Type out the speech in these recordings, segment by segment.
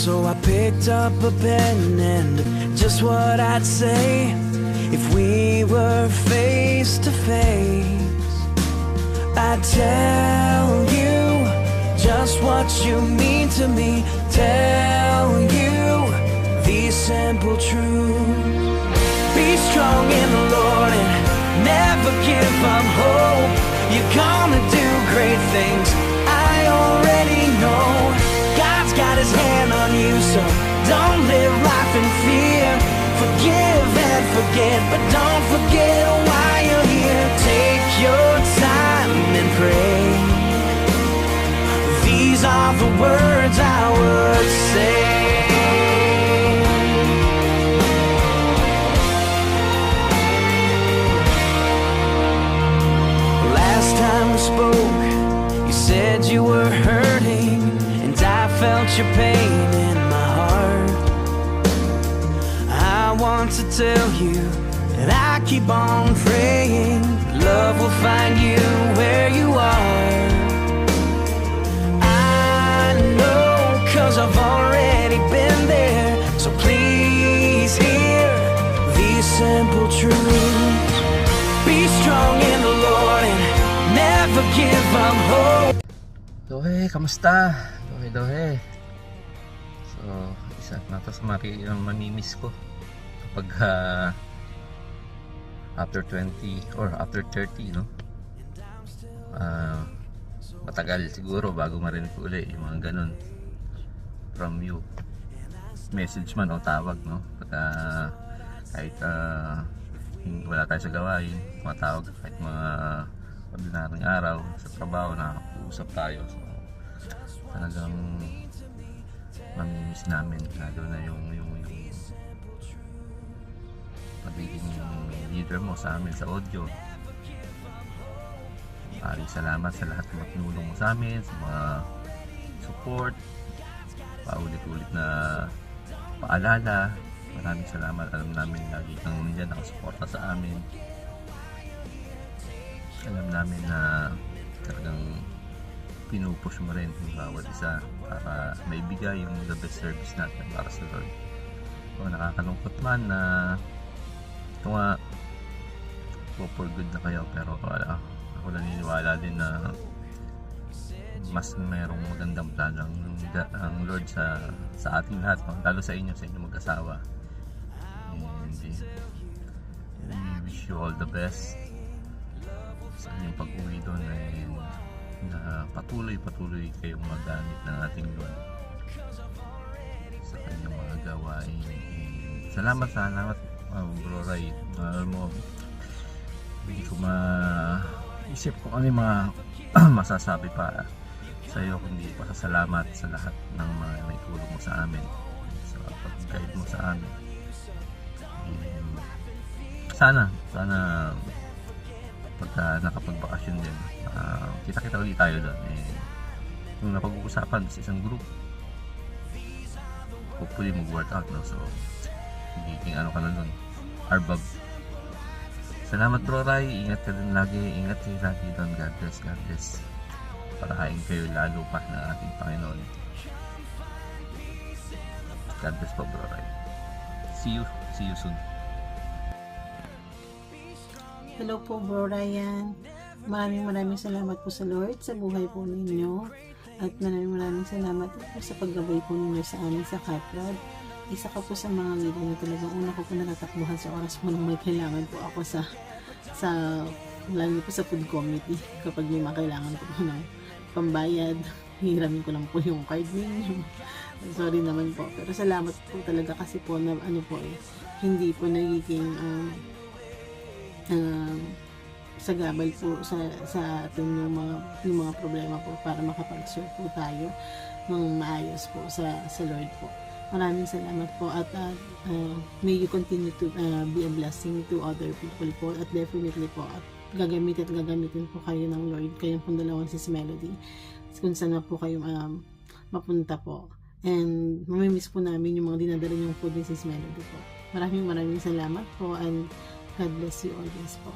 So I picked up a pen and just what I'd say if we were face to face. I'd tell you just what you mean to me. Tell you these simple truths. Be strong in the Lord and never give up hope. You're gonna do great things, I already know. God's got his hand on you, so don't live life in fear. Forgive and forget, but don't forget why you're here. Take your time and pray. These are the words I would say. Last time we spoke, you said you were hurting, and I felt your pain in my heart. I want to tell you that I keep on praying. Love will find you where you are. I know, 'cause I've already been there. So please hear these simple truths. Be strong in the Lord and never give up hope. Dohe, kamusta? Dohe. So, isa na to sa mamimiss ko kapag after 20 or after 30, no? Matagal siguro bago marinig ko ulit yung mga ganun from you. Message man o tawag, no? Pagka kahit wala tayo sa gawain, tumatawag kahit mga ordinaryong araw sa trabaho na uusap tayo. So, talagang mamimiss namin, lalo na yung pagiging leader mo sa amin sa audio. Maraming salamat sa lahat ng tinulong mo sa amin, sa mga support, paulit-ulit na paalala. Maraming salamat. Alam namin lagi kang nandiyan, nakasuporta sa amin. Alam namin na talagang pinupush mo rin yung bawat isa para maibigay yung the best service natin para sa Lord. So, nakakalungkot man na ito nga for good na kayo, pero ako naniniwala din na mas mayroong magandang plano ang Lord sa ating lahat, lalo sa inyong mag-asawa. And we wish you all the best sa inyong pag-uwi doon, and na patuloy kayong magamit ng ating Lord sa kanyang mga gawain. Salamat Bro Ray. Mo, hindi ko maisip kung ano yung mga masasabi pa sa iyo kundi pasasalamat sa lahat ng mga naitulong mo sa amin, sa pag-guide mo sa amin. Sana pagka nakapagbakasyon din, kita-kita ulit tayo doon. Kung napag-uusapan sa isang group, hopefully mag-workout, no? So magiging ano ka na doon, arbab. Salamat Bro Ray, ingat ka din lagi, ingat kayo lagi doon. God bless. Parahain kayo lalo pa ng ating Panginoon. God bless po Bro Ray. See you soon. Hello po Bro Ryan. Maraming salamat po sa Lord sa buhay po ninyo. At maraming salamat po sa paggabay po ninyo sa amin sa Caprod. Isa ka po sa mga leader na talagang una ko po natatakbuhan sa oras mo nang may kailangan po ako sa lalo po sa food committee. Kapag may mga kailangan po ng pambayad, hiramin ko lang po yung card ninyo. Sorry naman po. Pero salamat po talaga kasi po na hindi po nagiging sagabal po sa atin yung mga problema po para makapag-serve po tayo ng maayos po sa Lord po. Maraming salamat po at may you continue to be a blessing to other people po, at definitely po at gagamitin po kayo ng Lord, kayong pong dalawang Sis Melody kung saan na po kayo mapunta po, and mamimiss po namin yung mga dinadala yung food ni Sis Melody po. Maraming salamat po, and God bless you always po.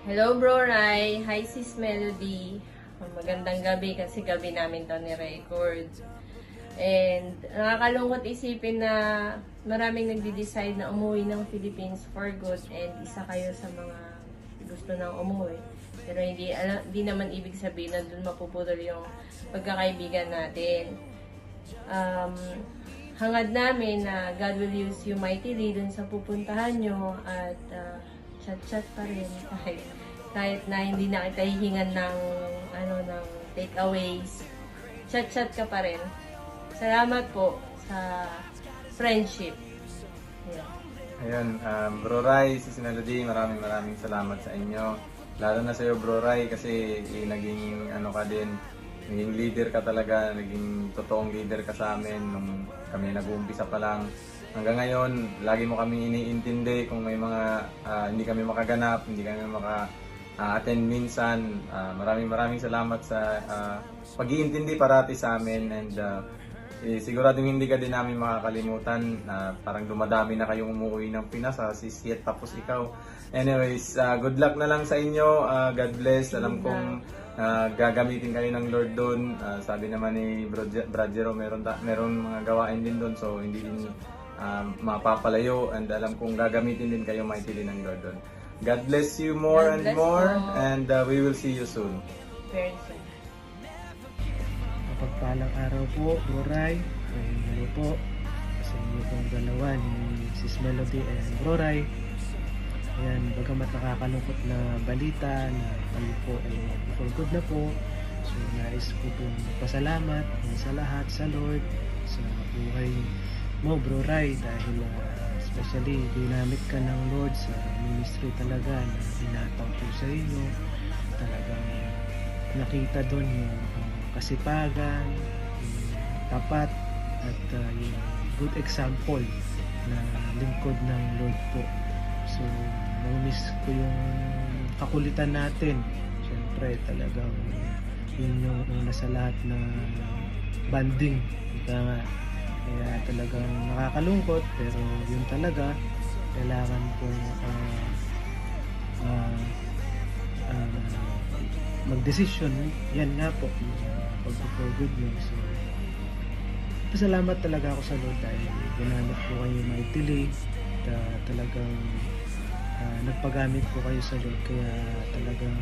Hello Bro Rai, hi Sis Melody. magandang gabi kasi gabi namin to ni-record. And nakakalungkot isipin na maraming nagde-decide na umuwi ng Philippines for good and isa kayo sa mga gusto nang umuwi. Pero hindi naman ibig sabihin na doon mapuputol yung pagkakaibigan natin. Hangad namin na God will use you mightily dun sa pupuntahan nyo at chat-chat pa rin kahit na hindi na kita hihingan ng takeaways. Chat-chat ka pa rin. Salamat po sa friendship. Yeah. Ayun, Bro Rai, si Melody, maraming salamat sa inyo. Lalo na sa iyo, Bro Rai, kasi naging naging leader ka talaga, naging totoong leader ka sa amin nung kami nag-uumpisa pa lang. Hanggang ngayon, lagi mo kami iniintindi kung may mga hindi kami makaganap, hindi kami attend minsan. Maraming salamat sa pag-iintindi parati sa amin, and siguradong hindi ka din namin makakalimutan. Parang dumadami na kayong umuwi ng Pinas, sisiyet tapos ikaw. Anyways, good luck na lang sa inyo. God bless. Alam kong gagamitin kayo ng Lord doon. Sabi naman ni Brad Jero, meron mga gawain din doon, so hindi din mapapalayo, and alam kong gagamitin din kayo mightily ng Lord doon. God bless you more and more, and we will see you soon. Very soon. Mapagpalang araw po, Bro Rai. Hello po sa inyo pong dalawa ni Sis Melody and Bro Rai. Ayan, bagamat nakakalungkot na balita na kayo po ay for good na po. So, nais ko pong pasalamat sa lahat, sa Lord, sa buhay mo, Bro Rai, dahil especially ginamit ka ng Lord sa ministry talaga na inataw po sa inyo. Talagang nakita doon yung kasipagan, yung tapat, at yung good example na lingkod ng Lord po. So, namiss ko yung kakulitan natin. Siyempre, talagang yun yung una sa lahat na banding. Kaya talagang nakakalungkot, pero yun talaga, kailangan kong mag-decision. Yan nga po, pag-for good news. So, pasalamat talaga ako sa Lord dahil ginamit ko kayo mightily. Talagang nagpagamit ko kayo sa Lord, kaya talagang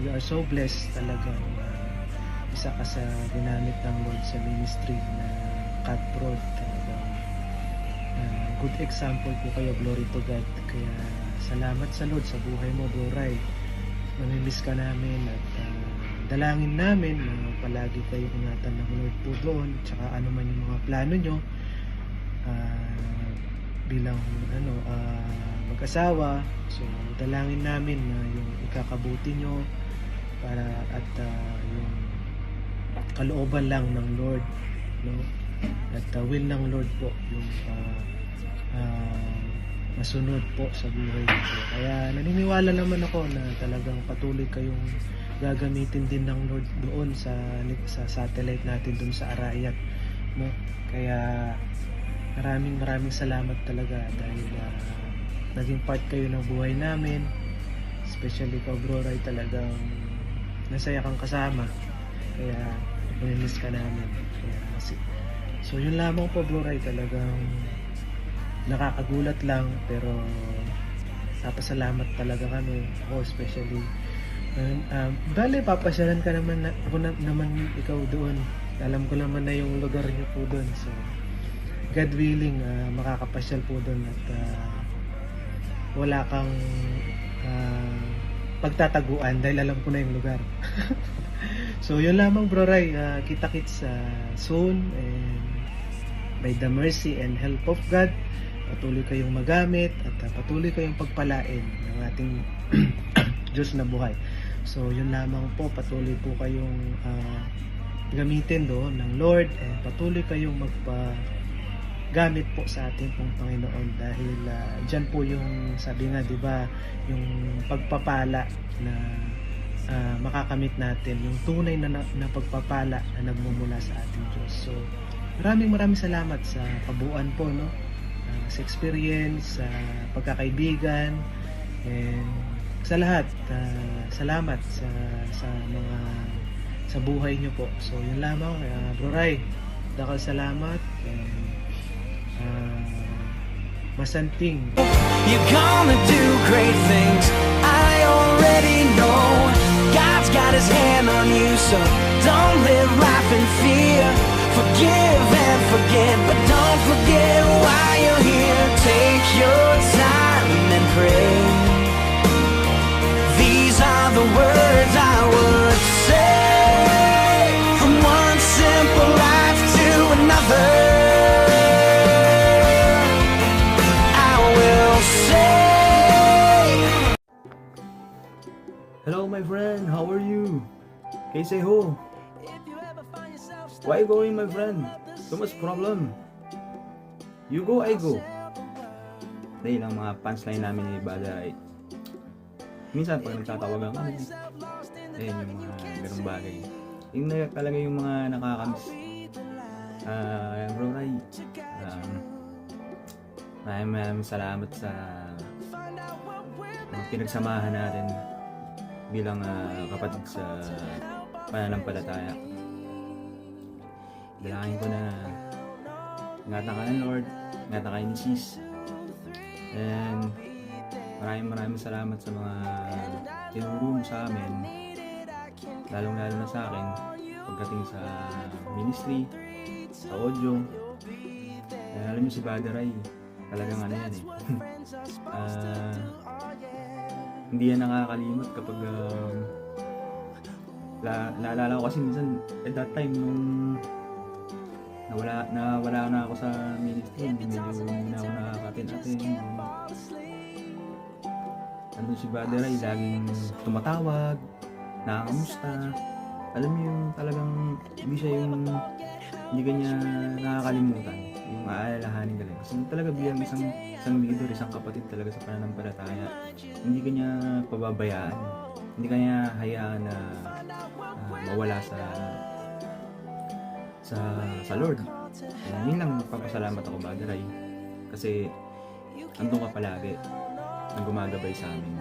we are so blessed talagang isa ka sa ginamit ng Lord sa ministry na Cutthroat. Talagang good example po kayo, glory to God. Kaya salamat sa Lord sa buhay mo, Bro Rai. Mamimiss ka namin, at dalangin namin na palagi kayo ingatan ng Lord po doon, tsaka ano man yung mga plano nyo bilang mag-asawa. So dalangin namin na yung ikakabuti nyo para at yung kalooban lang ng Lord, no? At will ng Lord po yung masunod po sa buhay nito. Kaya naniniwala naman ako na talagang patuloy kayong gagamitin din ng Lord doon sa satellite natin doon sa Arayat, no? Kaya maraming salamat talaga dahil naging part kayo ng buhay namin, especially ikaw, Bro Rai, talagang nasaya kang kasama, kaya pinimiss ka namin. So yun lamang po, Bro Rai, talagang nakakagulat lang, pero napasalamat talaga kami, ako especially. Dali, papasyalan ka naman ako naman ikaw doon. Alam ko naman na yung lugar niyo po doon, so God willing, makakapasyal po doon, at wala kang pagtataguan dahil alam ko na yung lugar. So yun lamang, Bro Rai, kita-kits soon, and by the mercy and help of God, patuloy kayong magamit at patuloy kayong pagpalain ng ating Diyos na buhay. So yun lamang po, patuloy po kayong gamitin doon ng Lord, and patuloy kayong magpagamit po sa ating pong Panginoon, dahil dyan po yung sabi nga, di ba, yung pagpapala na makakamit natin, yung tunay na pagpapala na nagmumula sa ating Diyos. So maraming salamat sa kabuuan po, no? Sa experience, sa pagkakaibigan, and sa lahat. Salamat sa mga sa buhay nyo po. So yun lamang, Bro Ray, dakal salamat, and masanting. You're gonna do great things, I already know. God's got his hand on you, so don't live life in fear. Forgive and forget, but don't forget why you're here. Take your time and pray. These are the words I would say, from one simple life to another. I will say. Hello my friend, how are you? Kaise ho? Why going my friend? So much problem. You go, I go. Dahil ang mga punchline namin ni Badaray. Minsan pag nagtatawagan kami, ayun yung mga ganung bagay. Yung talaga yung mga nakakamiss. Bro Ray, maraming salamat sa mga pinagsamahan natin bilang kapatid sa pananampalataya. Dalangin ko na ingatan ka ng Lord, ingatan kayo ni Sis. And maraming salamat sa mga tinuro mo sa amin, lalong-lalo na sa akin pagdating sa ministry, sa audio. Alam niyo si Badaray, talagang ano yan eh. Hindi yan nakakalimot kapag naalala ko kasi minsan at that time nung nawala na ako sa ministry, medyo hindi na ako nakakatin-atin. Andun si Badaray, laging tumatawag, nakamusta. Alam mo yung talagang hindi ka niya nakakalimutan, yung aalalahanin ka lang. Kasi talaga bilang isang leader, isang kapatid talaga sa pananampalataya, hindi ka niya pababayaan, hindi ka niya hayaan na mawala sa Lord. Yun lang, papasalamat ako Badaray kasi andun ka palagi nang gumagabay sa amin.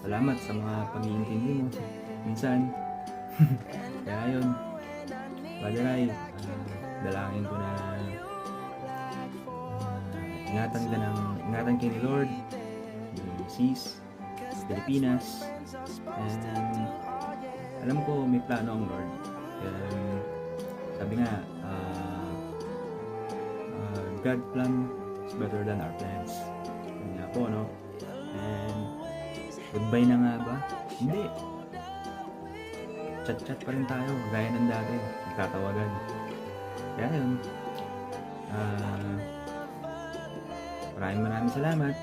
Salamat sa mga pag-iintindi mo minsan. Kaya yun, Badaray, dalangin ko na ingatan kayo ni Lord, ni Sis, Pilipinas, and alam ko may plano ang Lord. Sabi nga, God plan is better than our plans. Yun nga po, no? And goodbye na nga ba? Hindi. Chat-chat pa rin tayo, gaya ng dati, nagtatawagan. Kaya yun, maraming salamat.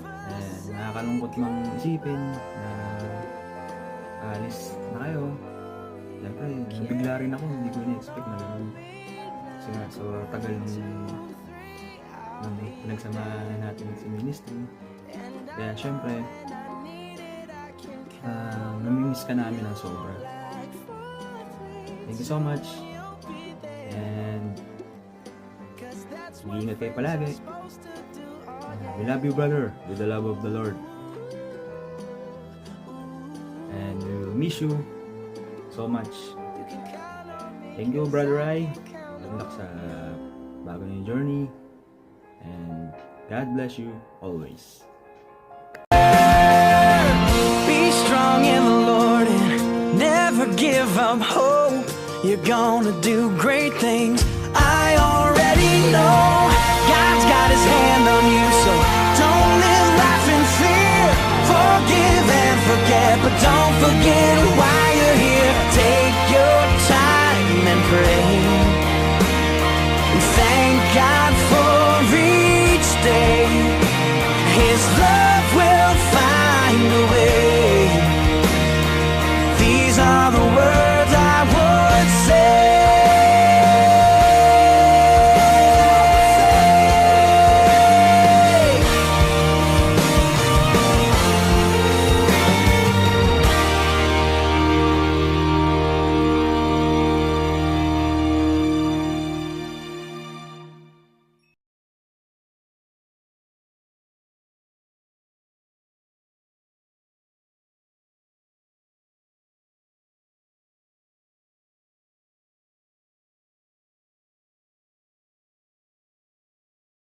And nakakalungkot mang isipin na alis na kayo. Siyempre, bigla rin ako, hindi ko na-expect na gano'n. Kasi nga, so tagal nung pinagsamahan natin sa ministry. Kaya siyempre, namimiss ka namin ng sobra. Thank you so much. And mag-iingat kayo palagi. We love you, brother, with the love of the Lord. And we will miss you so much. Thank you, Brother Rai. Good luck sa bago niyong journey. And God bless you always. Be strong in the Lord and never give up hope. You're gonna do great things, I already know. God's got his hand on you, so don't live life in fear. Forgive and forget, but don't forget why you're here. Take your